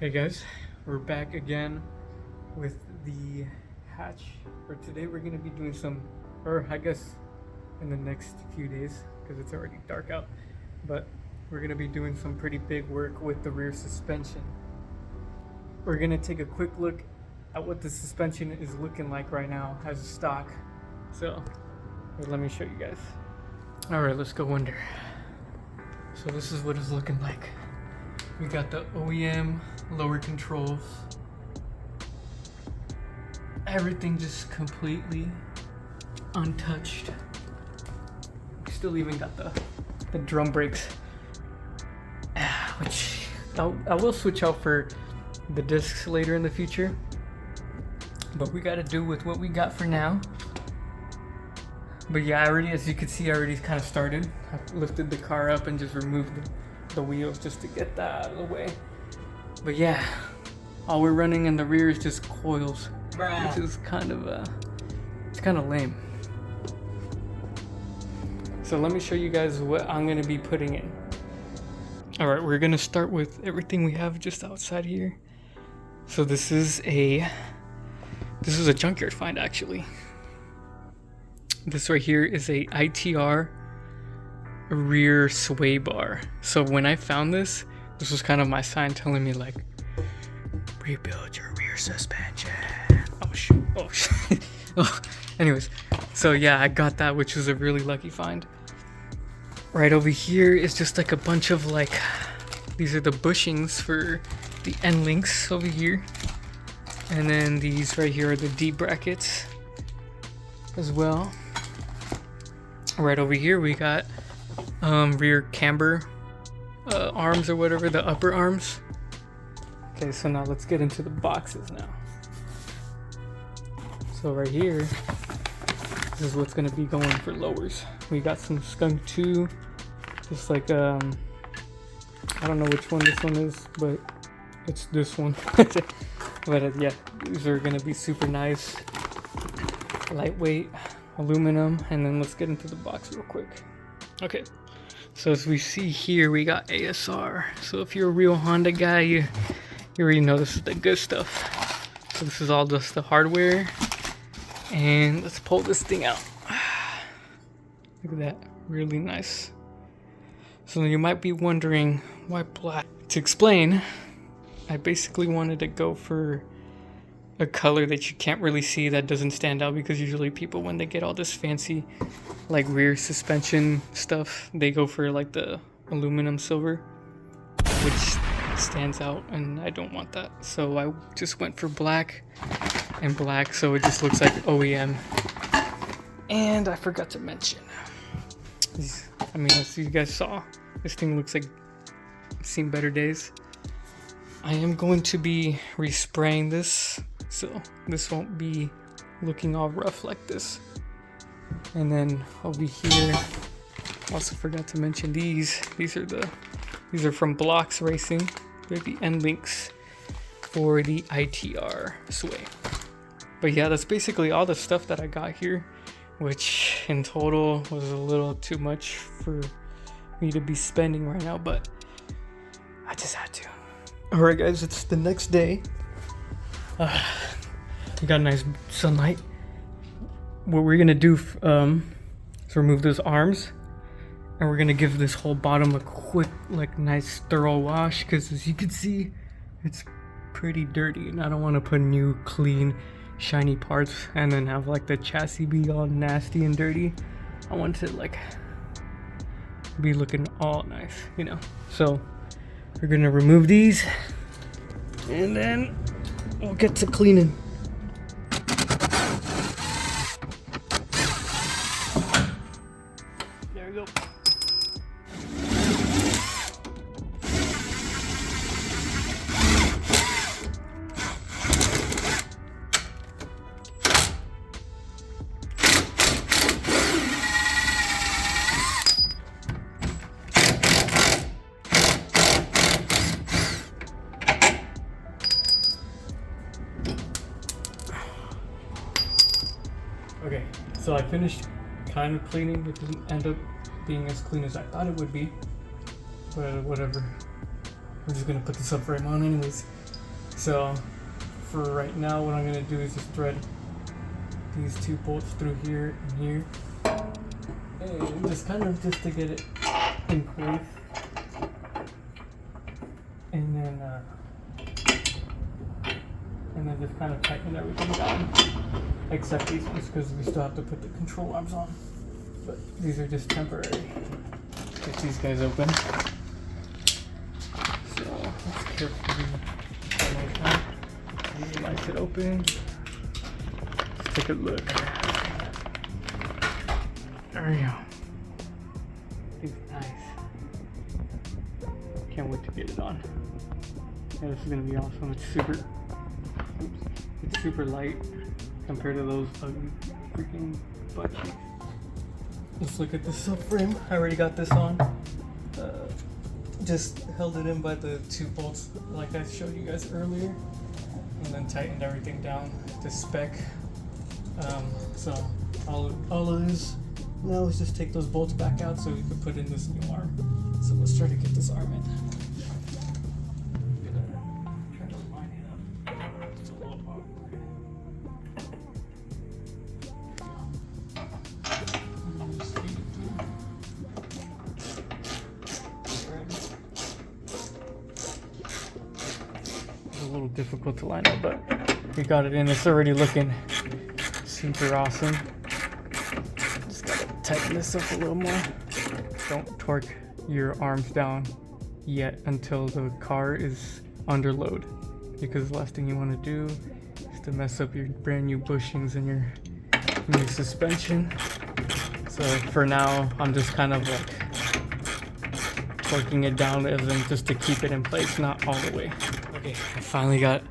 Hey guys, we're back again with the hatch. For today we're going to be doing some, or I guess in the next few days because it's already dark out, but we're going to be doing some pretty big work with the rear suspension. We're going to take a quick look at what the suspension is looking like right now as a stock. So let me show you guys. Alright, let's go under. So this is what it's looking like. We got the OEM lower controls. Everything just completely untouched. Still even got the drum brakes, which I will switch out for the discs later in the future. But we got to do with what we got for now. But yeah, as you can see, I already kind of started. I lifted the car up and just removed the wheels just to get that out of the way. But yeah, all we're running in the rear is just coils, which is kind of lame. So let me show you guys what I'm gonna be putting in. All right, we're gonna start with everything we have just outside here. So this is a junkyard find actually. This right here is a ITR rear sway bar. So when I found this was kind of my sign telling me like, rebuild your rear suspension. Oh shoot. Oh, anyways, so yeah, I got that, which was a really lucky find. Right over here is just like a bunch of like, these are the bushings for the end links over here. And then these right here are the D brackets as well. Right over here we got rear camber arms or whatever, the upper arms. Okay, so now let's get into the boxes now. So right here, this is what's gonna be going for lowers. We got some Skunk 2, just like I don't know which one this one is, but it's this one. But yeah, these are gonna be super nice, lightweight aluminum. And then let's get into the box real quick. Okay, so as we see here, we got ASR. So if you're a real Honda guy, you already know this is the good stuff. So this is all just the hardware. And let's pull this thing out. Look at that, really nice. So you might be wondering, why black? To explain, I basically wanted to go for a color that you can't really see, that doesn't stand out, because usually people, when they get all this fancy like rear suspension stuff, they go for like the aluminum silver, which stands out, and I don't want that. So I just went for black and black, so it just looks like OEM. And I forgot to mention, as you guys saw, this thing looks like it's seen better days. I am going to be respraying this, so this won't be looking all rough like this. And then over here, also forgot to mention these are from Blocks Racing. They're the end links for the ITR sway. But yeah, that's basically all the stuff that I got here, which in total was a little too much for me to be spending right now, but I just had to. Alright guys, it's the next day. We got nice sunlight. What we're gonna do is remove those arms, and we're gonna give this whole bottom a quick, like, nice thorough wash, because as you can see, it's pretty dirty, and I don't want to put new, clean, shiny parts and then have like the chassis be all nasty and dirty. I want it to like be looking all nice, you know. So we're gonna remove these, and then we'll get to cleaning. There we go. Okay, so I finished kind of cleaning. It didn't end up being as clean as I thought it would be, but whatever. we're just gonna put the subframe on anyways. So for right now, what I'm gonna do is just thread these 2 bolts through here and here, and just kind of just to get it in place, and then just kind of tighten everything down, except these ones because we still have to put the control arms on. But these are just temporary. Get these guys open. So let's carefully slice it open. Let's take a look. There we go. It's nice. Can't wait to get it on. Yeah, this is gonna be awesome. It's super light compared to those ugly freaking butt cheeks. Let's look at the subframe. I already got this on. Just held it in by the 2 bolts like I showed you guys earlier, and then tightened everything down to spec. So all it is now is just take those bolts back out so we can put in this new arm. So let's try to get this arm in. Try to line it up. It's a little awkward. A little difficult to line up, but we got it in. It's already looking super awesome. Just gotta tighten this up a little more. Don't torque your arms down yet until the car is under load, because the last thing you want to do is to mess up your brand new bushings and your new suspension. So for now, I'm just kind of like torquing it down as in just to keep it in place, not all the way. Okay, I finally got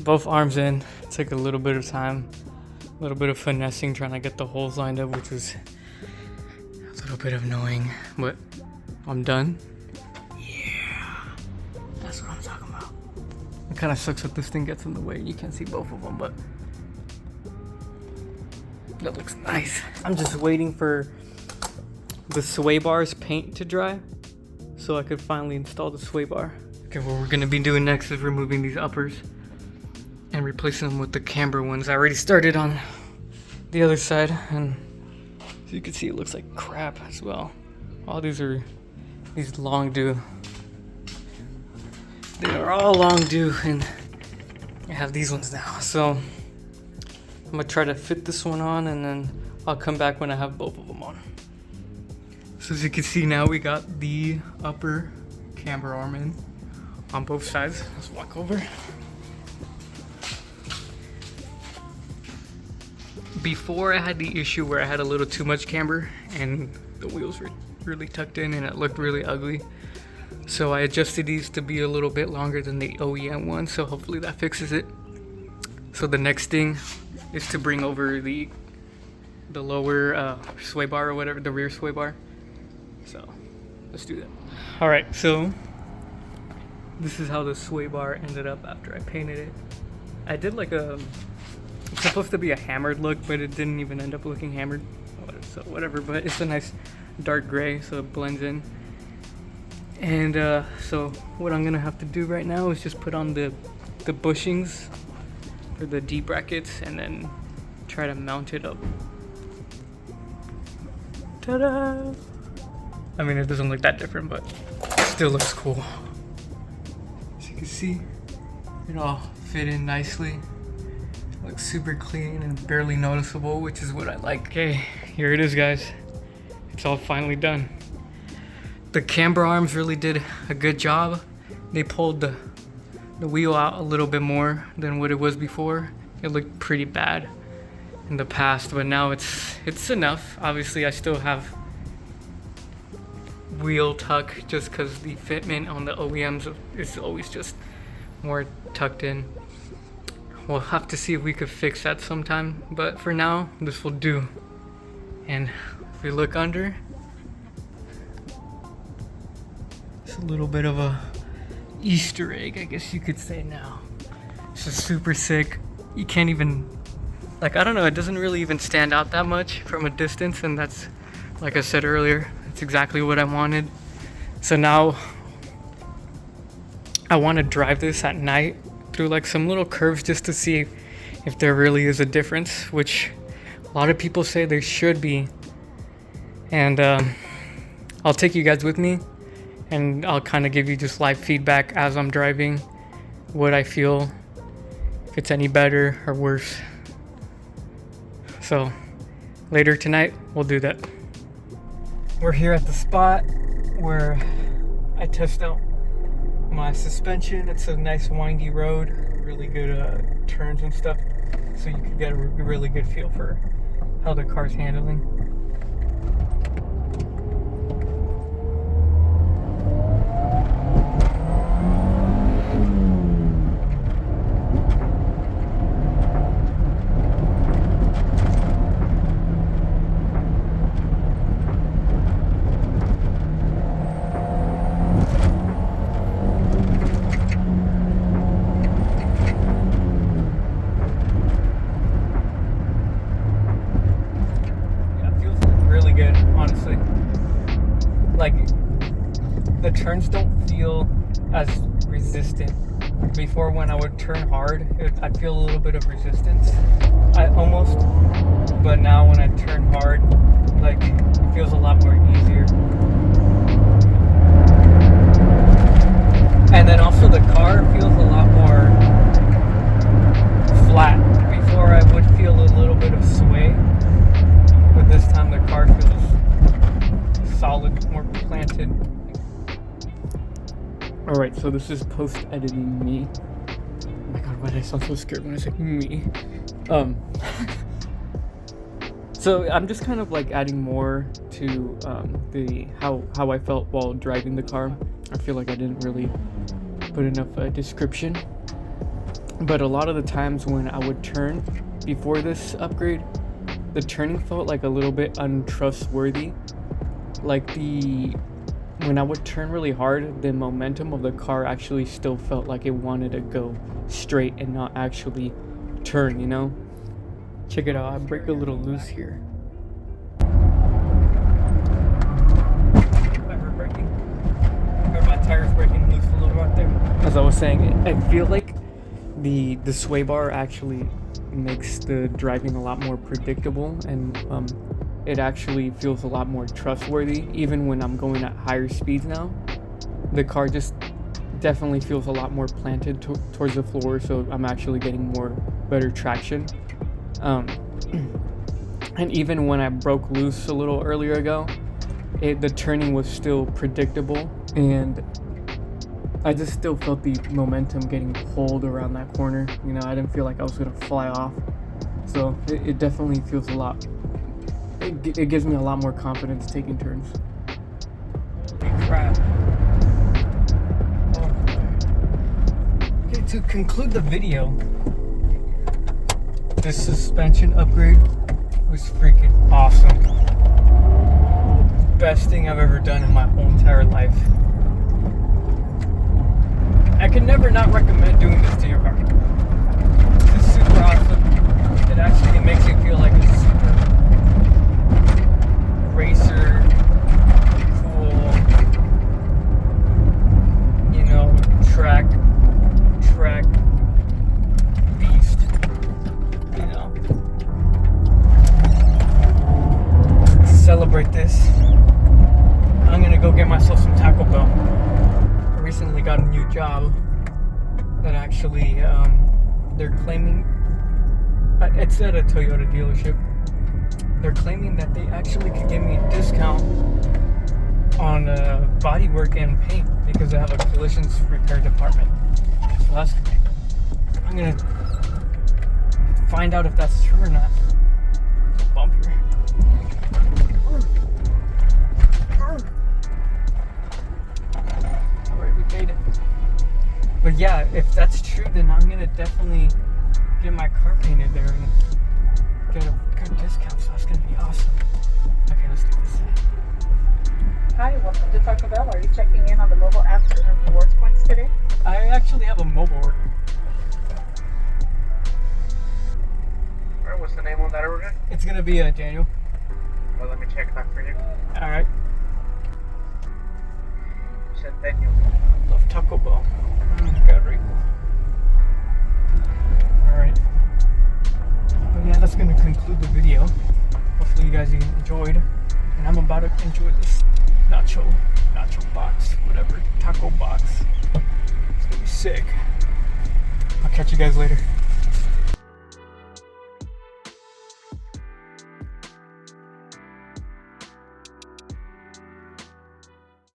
both arms in. It took a little bit of time, a little bit of finessing trying to get the holes lined up, which was a little bit annoying, but I'm done. Yeah, that's what I'm talking about. It kind of sucks that this thing gets in the way. You can't see both of them, but that looks nice. I'm just waiting for the sway bars paint to dry so I could finally install the sway bar. Okay, what we're gonna be doing next is removing these uppers and replacing them with the camber ones. I already started on the other side, and as you can see, it looks like crap as well. All these are these long due. They are all long due, and I have these ones now. So I'm gonna try to fit this one on, and then I'll come back when I have both of them on. So as you can see now, we got the upper camber arm in on both sides. Let's walk over. Before I had the issue where I had a little too much camber and the wheels were really tucked in and it looked really ugly. So I adjusted these to be a little bit longer than the OEM one, so hopefully that fixes it. So the next thing is to bring over the lower sway bar or whatever, the rear sway bar. So let's do that. All right, so this is how the sway bar ended up after I painted it. I did like it's supposed to be a hammered look, but it didn't even end up looking hammered. So whatever, but it's a nice dark gray, so it blends in. And so what I'm gonna have to do right now is just put on the bushings for the D brackets and then try to mount it up. Ta-da! I mean, it doesn't look that different, but it still looks cool. As you can see, it all fit in nicely. It looks super clean and barely noticeable, which is what I like. Okay, here it is, guys. It's all finally done. The camber arms really did a good job. They pulled the wheel out a little bit more than what it was before. It looked pretty bad in the past, but now it's enough. Obviously, I still have wheel tuck just because the fitment on the OEMs is always just more tucked in. We'll have to see if we could fix that sometime, but for now, this will do. And if we look under, it's a little bit of a Easter egg, I guess you could say now. It's just super sick. You can't even, like, I don't know, it doesn't really even stand out that much from a distance, and that's, like I said earlier, it's exactly what I wanted. So now I want to drive this at night through like some little curves just to see if there really is a difference, which a lot of people say there should be. And I'll take you guys with me, and I'll kind of give you just live feedback as I'm driving, what I feel, if it's any better or worse. So later tonight, we'll do that. We're here at the spot where I test out my suspension. It's a nice windy road, really good turns and stuff, so you can get a really good feel for how the car's handling. Like, the turns don't feel as resistant. Before, when I would turn hard, I'd feel a little bit of resistance, but now when I turn hard, like, it feels a lot more easier. And then also the car feels a lot more flat. Before, I would feel a little bit of sway, but this time the car feels solid, more planted. Alright, so this is post-editing me. Oh my god, why did I sound so scared when I said me? So I'm just kind of like adding more to the how I felt while driving the car. I feel like I didn't really put enough description. But a lot of the times when I would turn before this upgrade, the turning felt like a little bit untrustworthy. Like when I would turn really hard, the momentum of the car actually still felt like it wanted to go straight and not actually turn, you know? Check it out, I break a little loose here. I heard braking. I heard my tires breaking loose a little right there. As I was saying, I feel like the sway bar actually makes the driving a lot more predictable, and it actually feels a lot more trustworthy. Even when I'm going at higher speeds now, the car just definitely feels a lot more planted towards the floor, so I'm actually getting better traction. And even when I broke loose a little earlier ago, the turning was still predictable, and I just still felt the momentum getting pulled around that corner. You know, I didn't feel like I was gonna fly off, so it definitely feels a lot. It gives me a lot more confidence taking turns. Holy crap. Okay, to conclude the video, this suspension upgrade was freaking awesome. Best thing I've ever done in my whole entire life. I can never not recommend doing this to your car. It's super awesome. It actually makes you feel like a super racer, cool, you know, track beast, you know. To celebrate this, I'm gonna go get myself some Taco Bell. I recently got a new job that actually, they're claiming, it's at a Toyota dealership. They're claiming that they actually could give me a discount on bodywork and paint because they have a collisions repair department. So I'm gonna find out if that's true or not. Bump here. Alright, we made it. But yeah, if that's true, then I'm gonna definitely get my car painted there and get a good discount, so that's gonna be awesome. Okay, let's do this. Hi, welcome to Taco Bell. Are you checking in on the mobile app to earn rewards points today? I actually have a mobile order. Alright, what's the name on that order? It's gonna be Daniel. Well, let me check that for you. Alright. Centennial. I love Taco Bell. God, right. Alright. But yeah, that's gonna conclude the video. Hopefully you guys enjoyed. And I'm about to enjoy this nacho box, whatever, taco box. It's gonna be sick. I'll catch you guys later.